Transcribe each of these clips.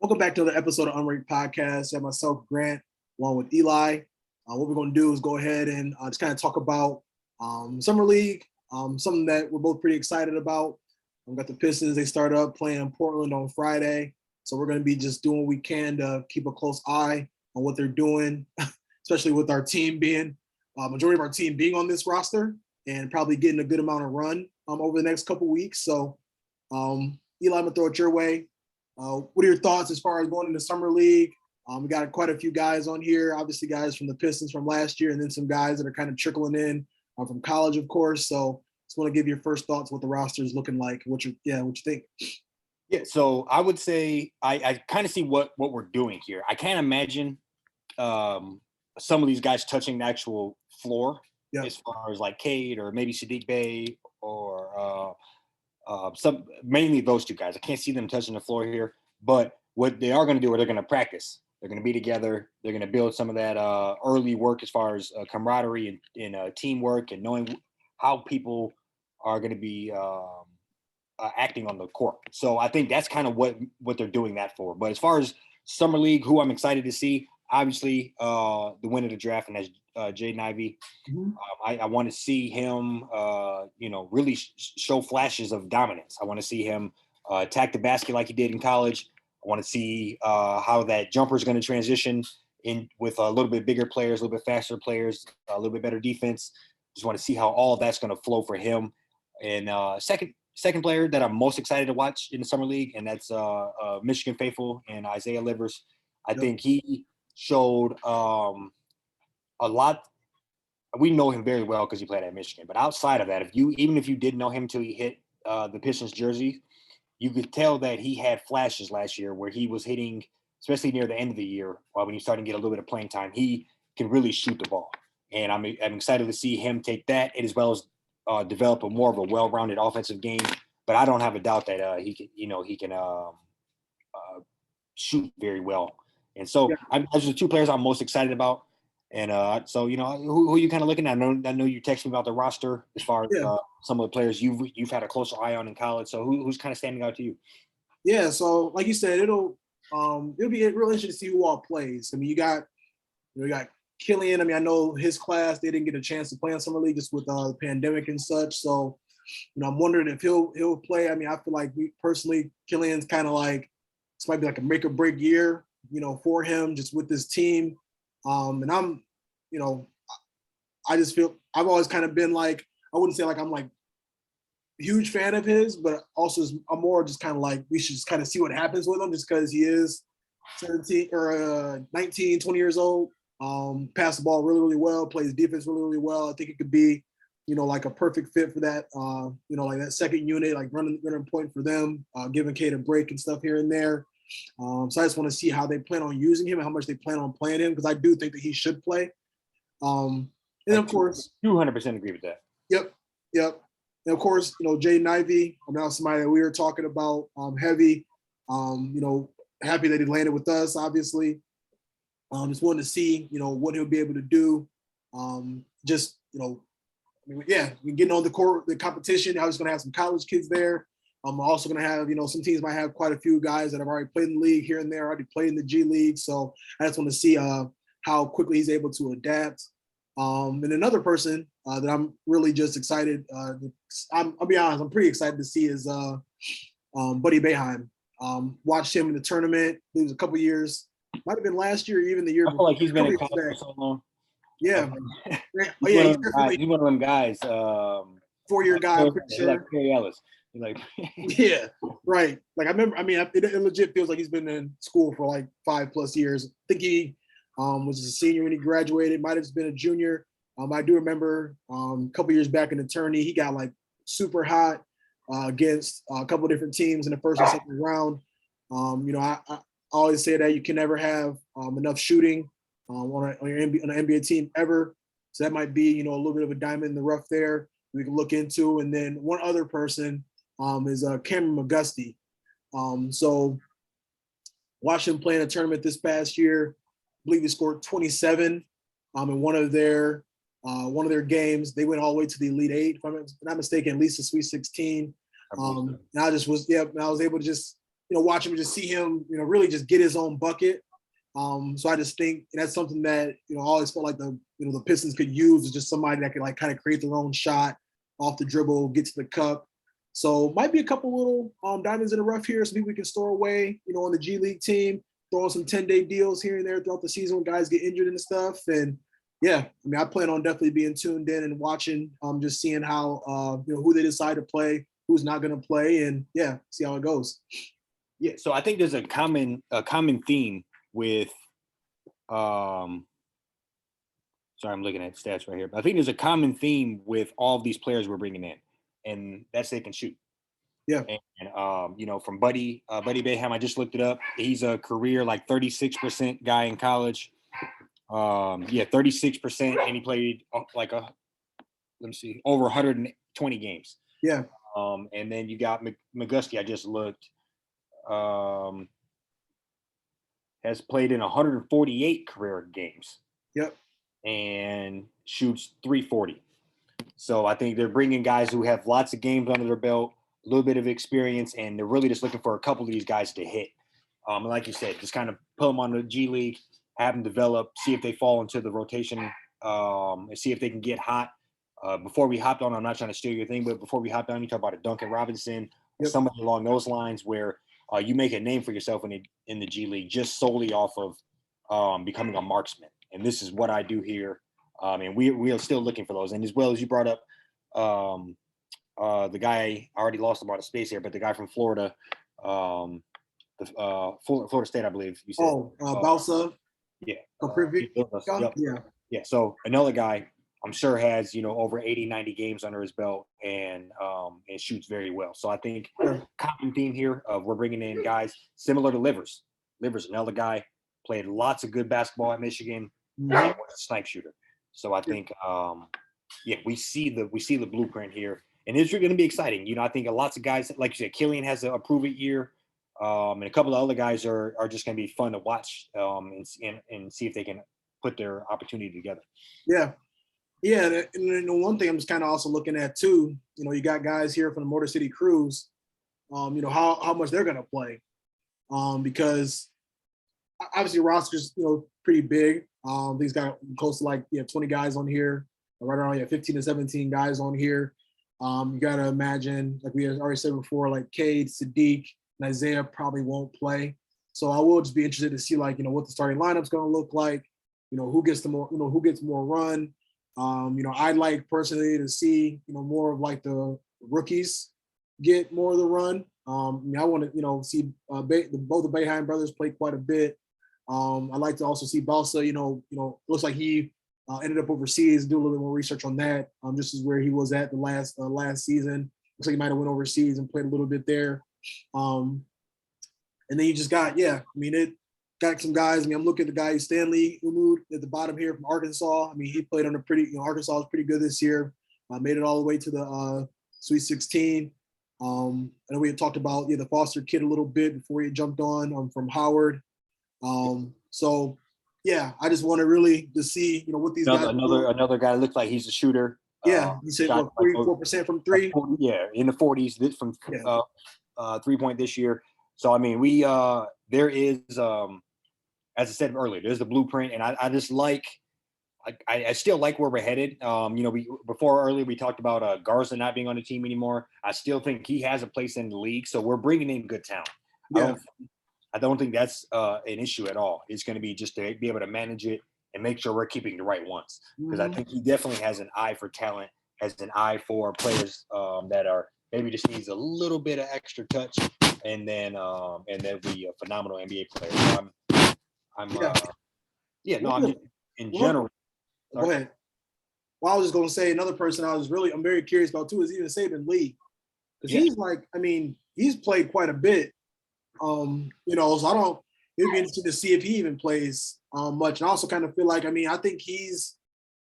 Welcome back to another episode of Unranked Podcast. I have myself, Grant, along with Eli. What we're going to do is go ahead and just kind of talk about Summer League, something that we're both pretty excited about. We've got the Pistons. They start up playing in Portland on Friday. So we're going to be just doing what we can to keep a close eye on what they're doing, especially with our team being, majority of our team being on this roster and probably getting a good amount of run over the next couple weeks. So, Eli, I'm going to throw it your way. What are your thoughts as far as going into Summer League? We got quite a few guys on here, obviously guys from the Pistons from last year, and then some guys that are kind of trickling in from college, of course. So just want to give your first thoughts what the roster is looking like. What you think? Yeah, so I would say I kind of see what we're doing here. I can't imagine some of these guys touching the actual floor as far as like Cade or maybe Sadiq Bey or mainly those two guys. I can't see them touching the floor here, but what they are going to do is they're going to practice. They're going to be together. They're going to build some of that early work as far as camaraderie and teamwork and knowing how people are going to be acting on the court. So I think that's kind of what they're doing that for. But as far as Summer League, who I'm excited to see, obviously the winner of the draft, and that's Jaden Ivey. Mm-hmm. I want to see him, really show flashes of dominance. I want to see him attack the basket like he did in college. I want to see how that jumper is going to transition in with a little bit bigger players, a little bit faster players, a little bit better defense. Just want to see how all that's going to flow for him. And second player that I'm most excited to watch in the Summer League, and that's Michigan faithful and Isaiah Livers. I think he showed a lot. We know him very well because he played at Michigan. But outside of that, even if you didn't know him till he hit the Pistons jersey, you could tell that he had flashes last year where he was hitting, especially near the end of the year, when he's starting to get a little bit of playing time. He can really shoot the ball, and I'm excited to see him take that as well as develop more of a well-rounded offensive game. But I don't have a doubt that he can shoot very well. And so those are the two players I'm most excited about. And so, who are you kind of looking at? I know you texted me about the roster as far as some of the players you've had a closer eye on in college. So who's kind of standing out to you? Yeah, so like you said, it'll be real interesting to see who all plays. I mean, you got Killian. I mean, I know his class, they didn't get a chance to play in Summer League just with the pandemic and such. So, I'm wondering if he'll play. I mean, I feel like Killian's kind of like, this might be like a make or break year, for him just with this team. And I'm, I just feel I've always kind of been like, I wouldn't say like I'm like a huge fan of his, but also I'm more just kind of like, we should just kind of see what happens with him just because he is 17 or 19, 20 years old. Pass the ball really, really well, plays defense really, really well. I think it could be, like a perfect fit for that, like that second unit, like running point for them, giving Cade a break and stuff here and there. So I just want to see how they plan on using him and how much they plan on playing him, because I do think that he should play. And of course, 200% agree with that. Yep. And of course, Jaden Ivey, now somebody that we were talking about heavy. Happy that he landed with us, obviously. Just wanted to see, what he'll be able to do. Getting on the court, the competition. I was going to have some college kids there. I'm also going to have, some teams might have quite a few guys that have already played in the league here and there, already played in the G League. So I just want to see how quickly he's able to adapt. And another person that I'm really just excited, I'll be honest, I'm pretty excited to see is Buddy Boeheim. Watched him in the tournament. It was a couple years. Might have been last year, or even the year before. I feel like he's been in college for so long. Yeah. He's one of them guys. 4-year guy, I'm pretty sure. Like Perry Ellis. Yeah, right. Like I remember, it legit feels like he's been in school for like 5+ years. I think he was a senior when he graduated, might have been a junior. I do remember a couple years back in the tourney, he got like super hot against a couple different teams in the first and second round. I always say that you can never have enough shooting on an NBA team ever. So that might be, a little bit of a diamond in the rough there we can look into. And then one other person is Cameron McGusty. So watched him play in a tournament this past year. I believe he scored 27 in one of their games. They went all the way to the Elite Eight, if I'm not mistaken, at least the Sweet 16. And I was able to just watch him, just see him, really just get his own bucket. So I just think that's something that, I always felt like the Pistons could use, is just somebody that could like kind of create their own shot off the dribble, get to the cup. So might be a couple little diamonds in the rough here, some people we can store away, on the G League team, throwing some 10-day deals here and there throughout the season when guys get injured and stuff. And yeah, I plan on definitely being tuned in and watching, just seeing how, who they decide to play, who's not going to play, and yeah, see how it goes. Yeah. So I think there's a common theme with, sorry, I'm looking at stats right here, but I think there's a common theme with all of these players we're bringing in, and that's they can shoot. Yeah. And from Buddy Boeheim, I just looked it up. He's a career like 36% guy in college. 36%, and he played over 120 games. Yeah. And then you got McGusty. I just looked. Has played in 148 career games. Yep. And shoots 340. So I think they're bringing guys who have lots of games under their belt, a little bit of experience, and they're really just looking for a couple of these guys to hit. And like you said, just kind of put them on the G League, have them develop, see if they fall into the rotation, and see if they can get hot. Before we hopped on, I'm not trying to steal your thing, but before we hopped on, you talk about a Duncan Robinson, or somebody along those lines, where you make a name for yourself in the G League just solely off of becoming a marksman. And this is what I do here. And we are still looking for those. And as well as you brought up the guy, I already lost him out of space here, but the guy from Florida, Florida State, I believe you said. Balsa. Yeah. Yeah. So another guy, I'm sure has, over 80, 90 games under his belt and shoots very well. So I think common theme here of we're bringing in guys similar to Livers. Livers, another guy, played lots of good basketball at Michigan, was a snipe shooter. So I think, we see the blueprint here, and it's going to be exciting. I think lots of guys, like you said, Killian has a prove it year, and a couple of other guys are just going to be fun to watch and see if they can put their opportunity together. Yeah. Yeah, and one thing I'm just kind of also looking at too, you got guys here from the Motor City Cruise, how much they're going to play, because obviously roster's pretty big. These got close to 20 guys on here, right around 15 to 17 guys on here. You got to imagine, like we already said before, like Cade, Sadiq, and Isaiah probably won't play. So I will just be interested to see what the starting lineup's going to look like. Who gets who gets more run. I'd like personally to see, more of like the rookies get more of the run. I want to, see both the Boeheim brothers play quite a bit. I'd like to also see Balsa, looks like he ended up overseas, do a little bit more research on that. Just as where he was at the last season. Looks like he might have went overseas and played a little bit there. And then you just got, it got some guys. I'm looking at the guy Stanley Umud at the bottom here from Arkansas. He played on a pretty, Arkansas was pretty good this year. Made it all the way to the Sweet 16. I know we had talked about the Foster kid a little bit before he jumped on from Howard. So yeah, I just want to really to see what these guys. Another guy looks like he's a shooter. Yeah, you said 4% from three. In the 40s from 3-point this year. So we there is as I said earlier, there's the blueprint, and I just like. I still like where we're headed. Earlier we talked about Garza not being on the team anymore. I still think he has a place in the league, so we're bringing in good talent. Yeah. I don't think that's an issue at all. It's going to be just to be able to manage it and make sure we're keeping the right ones, because I think he definitely has an eye for talent, has an eye for players that are maybe just needs a little bit of extra touch, and then be a phenomenal NBA player. So I'm just, in general. Go ahead. Well, I was just going to say another person I'm very curious about too is even Saban Lee, because he's he's played quite a bit. So it'd be interesting to see if he even plays much. And I also kind of feel like, I think he's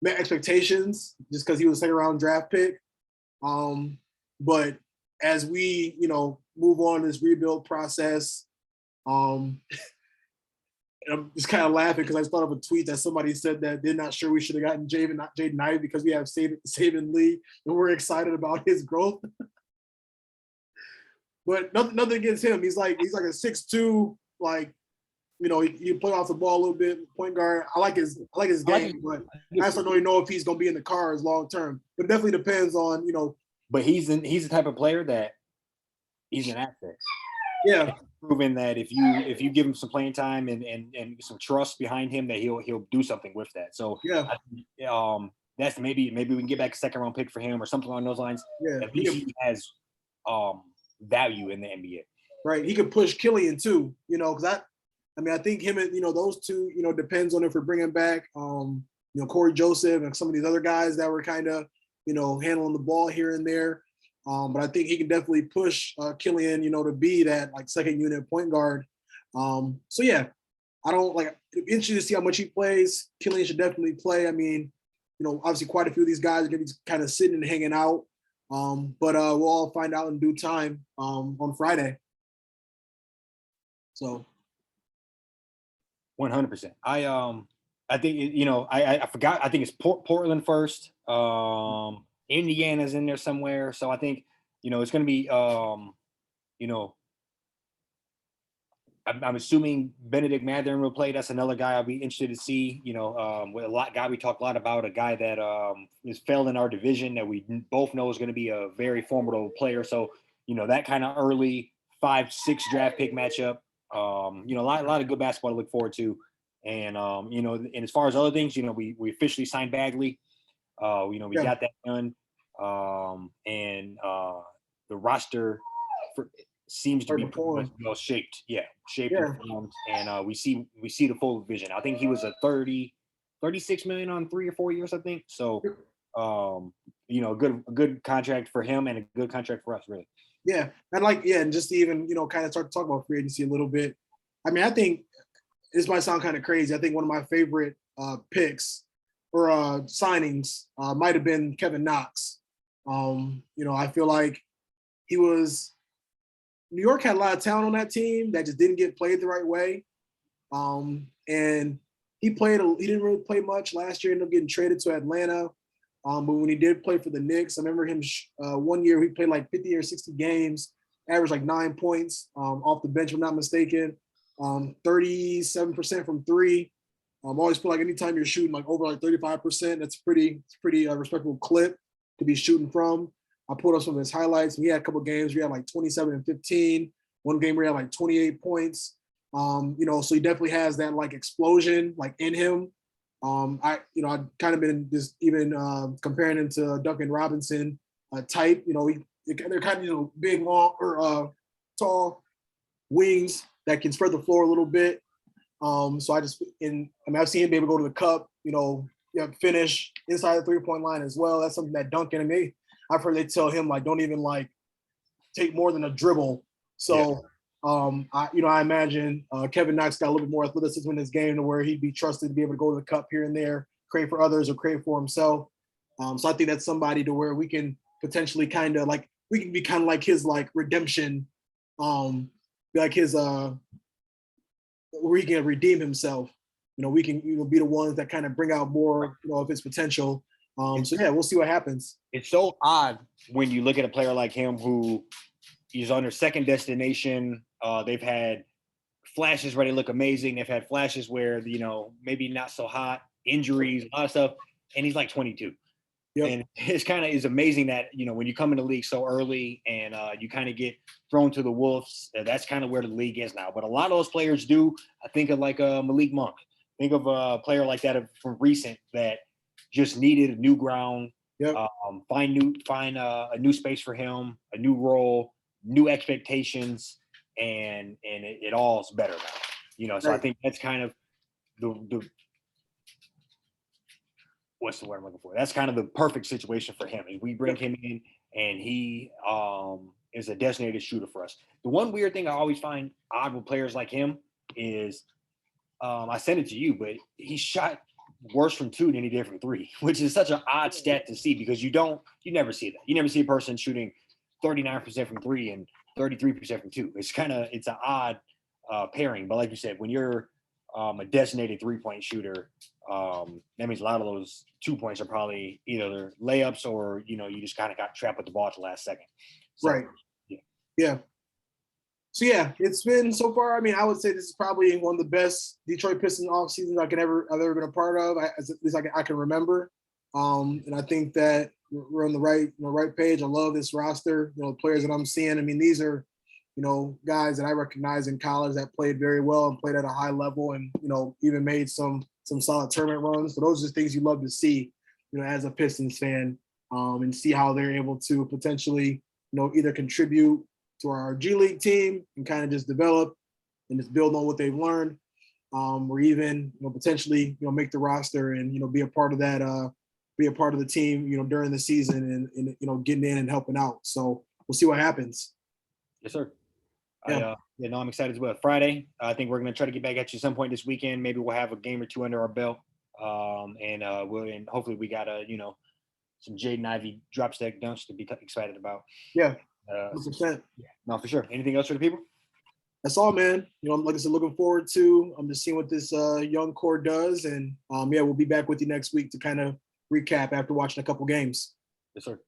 met expectations just because he was a second round draft pick. But as we, move on in this rebuild process, and I'm just kind of laughing because I thought of a tweet that somebody said that they're not sure we should have gotten Jaden Ivey because we have Saban Lee and we're excited about his growth. But nothing against him. He's like a 6'2", like, you know, he play off the ball a little bit, point guard. I like his game, but I also don't even know if he's gonna be in the cards long term. But it definitely depends on, you know. But he's the type of player that he's an asset. Yeah. Proven that if you give him some playing time and some trust behind him, that he'll do something with that. So yeah, that's maybe we can get back a second round pick for him or something along those lines. Yeah, at least he has value in the NBA. Right, he could push Killian too. You know, because I mean, I think him and, you know, those two, you know, depends on if we're bringing back, you know, Corey Joseph and some of these other guys that were kind of, you know, handling the ball here and there. But I think he can definitely push Killian, you know, to be that like second unit point guard. So yeah, I don't like. It'd be interesting to see how much he plays. Killian should definitely play. I mean, you know, obviously quite a few of these guys are going to be kind of sitting and hanging out. But we'll all find out in due time on Friday. So 100%. I think, you know, I forgot. I think it's Portland first. Indiana's in there somewhere. So I think, you know, it's going to be, you know, I'm assuming Benedict Mathurin will play. That's another guy I'll be interested to see. You know, with we talk a lot about a guy that is fell in our division that we both know is going to be a very formidable player. So, you know, that kind of early 5-6 draft pick matchup. You know, a lot of good basketball to look forward to. And you know, and as far as other things, you know, we officially signed Bagley. You know, we got that done. And the roster seems to be well shaped. Shaped and formed. And we see the full vision. I think he was a 36 million on 3 or 4 years, I think. So you know, a good contract for him and a good contract for us, really. Yeah. And just to even, you know, kind of start to talk about free agency a little bit. I mean, I think this might sound kind of crazy. I think one of my favorite picks or signings might have been Kevin Knox. You know, I feel like New York had a lot of talent on that team that just didn't get played the right way. And he didn't really play much last year, ended up getting traded to Atlanta. But when he did play for the Knicks, I remember him 1 year he played like 50 or 60 games, averaged like 9 points off the bench, if I'm not mistaken. 37% from three. Always feel like anytime you're shooting like over like 35%, that's pretty respectable clip to be shooting from. I pulled up some of his highlights. He had a couple of games where he had like 27 and 15. One game where he had like 28 points. You know, so he definitely has that like explosion like in him. I've kind of been just even comparing him to Duncan Robinson type. You know, they're kind of, you know, big, long or tall wings that can spread the floor a little bit. So I've seen him be able to go to the cup, you know, finish inside the 3-point line as well. That's something that Duncan and me, I've heard they tell him like don't even like take more than a dribble. So I imagine Kevin Knox got a little bit more athleticism in his game to where he'd be trusted to be able to go to the cup here and there, create for others or create for himself. So I think that's somebody to where we can potentially kind of like we can be kind of like his like redemption, like his where he can redeem himself. You know, we can be the ones that kind of bring out more, you know, of his potential. So yeah, we'll see what happens. It's so odd when you look at a player like him who is on their second destination. They've had flashes where they look amazing. They've had flashes where, you know, maybe not so hot, injuries, a lot of stuff, and he's like 22. Yep. And it's amazing that, you know, when you come in the league so early and you kind of get thrown to the wolves, that's kind of where the league is now. But a lot of those players do. I think of like Malik Monk. Think of a player like that from recent that just needed a new ground. Yep. Find a new space for him, a new role, new expectations, and it all's better now. You know, so right. I think that's kind of the what's the word I'm looking for? That's kind of the perfect situation for him. We bring him in, and he is a designated shooter for us. The one weird thing I always find odd with players like him is, I sent it to you, but he shot worse from two than he did from three, which is such an odd stat to see because you never see that. You never see a person shooting 39% from three and 33% from two. It's an odd pairing. But like you said, when you're a designated 3-point shooter, that means a lot of those 2 points are probably either layups or, you know, you just kind of got trapped with the ball at the last second. So, right. Yeah. So yeah, it's been so far. I mean, I would say this is probably one of the best Detroit Pistons off seasons I've ever been a part of, at least I can remember. And I think that we're on the right page. I love this roster. Players that I'm seeing. I mean, these are guys that I recognize in college that played very well and played at a high level, and even made some solid tournament runs. So those are things you love to see, as a Pistons fan, and see how they're able to potentially either contribute to our G League team and kind of just develop and just build on what they've learned, or even potentially make the roster and be a part of that, be a part of the team during the season and getting in and helping out. So we'll see what happens. Yes, sir. Yeah. I'm excited as well. Friday, I think we're going to try to get back at you some point this weekend. Maybe we'll have a game or two under our belt, and hopefully we got some Jaden Ivey drop stack dunks to be excited about. Yeah. 100%. Yeah, no, for sure. Anything else for the people? That's all, man. Like I said, looking forward to. I'm just seeing what this young core does, and we'll be back with you next week to kind of recap after watching a couple games. Yes, sir.